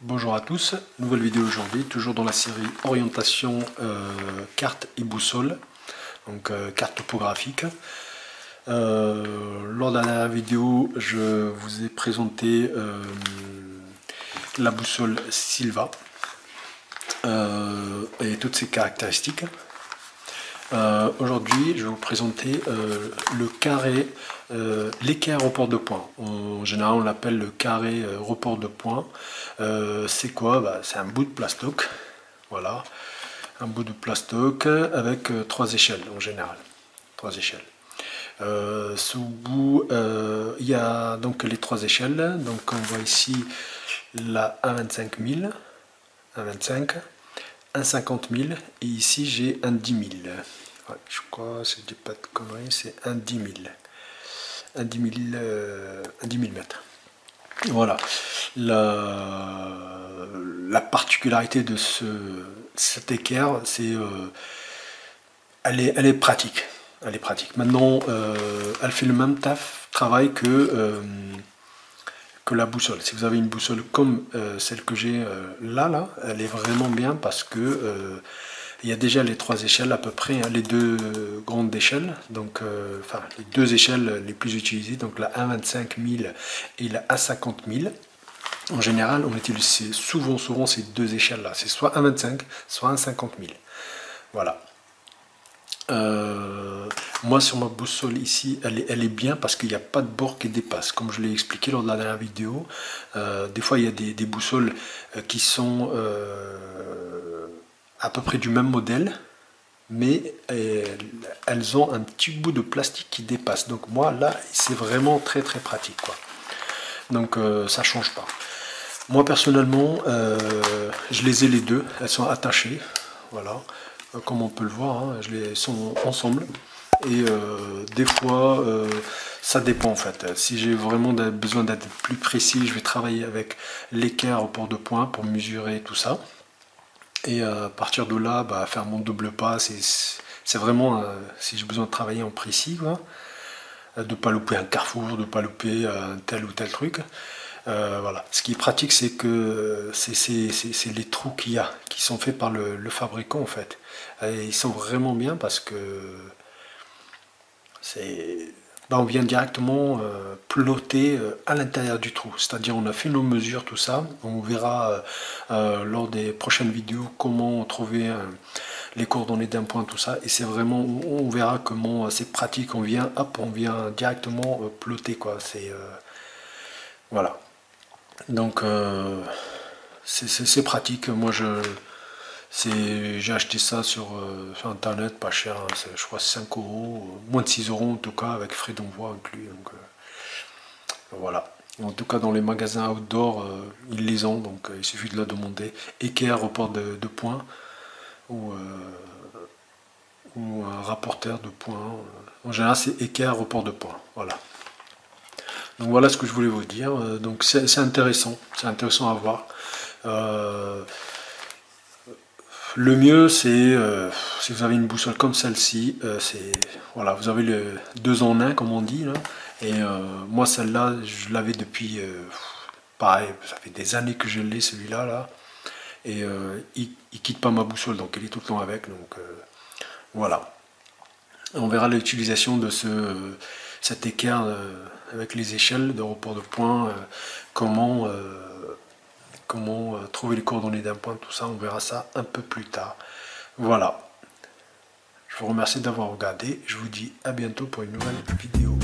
Bonjour à tous, nouvelle vidéo aujourd'hui, toujours dans la série orientation carte et boussole, donc carte topographique. Lors de la dernière vidéo, je vous ai présenté la boussole Silva et toutes ses caractéristiques. Aujourd'hui, je vais vous présenter le carré, l'équerre report de points. En général, on l'appelle le carré report de points. C'est quoi? C'est un bout de plastoc. Voilà, un bout de plastoc avec trois échelles en général. Trois échelles. Sous bout, il y a donc les trois échelles. Donc on voit ici la 1,25 000, 1,25, 1,50 000 et ici j'ai un 10 000. Ouais, je crois, si je dis pas de conneries, c'est un 10 000. Un 10 000 mètres. Voilà. La particularité de cette équerre, c'est elle est pratique. Elle est pratique. Maintenant, elle fait le même travail que la boussole. Si vous avez une boussole comme celle que j'ai là, elle est vraiment bien parce que il y a déjà les trois échelles à peu près, hein, les deux grandes échelles, donc enfin les deux échelles les plus utilisées, donc la 1,25 000 et la 1,50 000. En général, on utilise souvent ces deux échelles-là. C'est soit 1,25, soit 1,50 000. Voilà. Moi sur ma boussole ici elle est bien parce qu'il n'y a pas de bord qui dépasse comme je l'ai expliqué lors de la dernière vidéo. Des fois il y a des boussoles qui sont à peu près du même modèle mais elles ont un petit bout de plastique qui dépasse, donc moi là c'est vraiment très pratique quoi. Donc ça change pas. Moi personnellement je les ai les deux, elles sont attachées, voilà. Comme on peut le voir, hein, elles sont ensemble. Et des fois, ça dépend en fait. Si j'ai vraiment besoin d'être plus précis, je vais travailler avec l'équerre au port de poing pour mesurer tout ça. Et à partir de là, faire mon double pas, c'est vraiment si j'ai besoin de travailler en précis, quoi, de ne pas louper un carrefour, de ne pas louper un tel ou tel truc. Voilà. Ce qui est pratique, c'est que c'est les trous qu'il y a, qui sont faits par le fabricant en fait. Et ils sont vraiment bien parce que on vient directement plotter à l'intérieur du trou. C'est-à-dire on a fait nos mesures, tout ça. On verra lors des prochaines vidéos comment trouver les coordonnées d'un point, tout ça. Et c'est vraiment, on verra comment c'est pratique. On vient directement plotter quoi. Voilà. Donc c'est pratique. Moi j'ai acheté ça sur internet, pas cher, hein, je crois 5 euros, moins de 6 euros en tout cas, avec frais d'envoi inclus. Donc voilà. En tout cas, dans les magasins outdoor, ils les ont, donc il suffit de la demander. Équerre, report de points, ou un rapporteur de points. En général, c'est équerre, report de points. Voilà. Donc voilà ce que je voulais vous dire. Donc c'est intéressant à voir. Le mieux, c'est si vous avez une boussole comme celle-ci, voilà, vous avez le 2 en 1 comme on dit là. Et moi celle-là, je l'avais depuis pareil, ça fait des années que je l'ai celui-là là. Et il quitte pas ma boussole, donc il est tout le temps avec. Donc voilà. On verra l'utilisation de cet équerre avec les échelles de report de points, comment trouver les coordonnées d'un point, tout ça, on verra ça un peu plus tard. Voilà. Je vous remercie d'avoir regardé. Je vous dis à bientôt pour une nouvelle vidéo.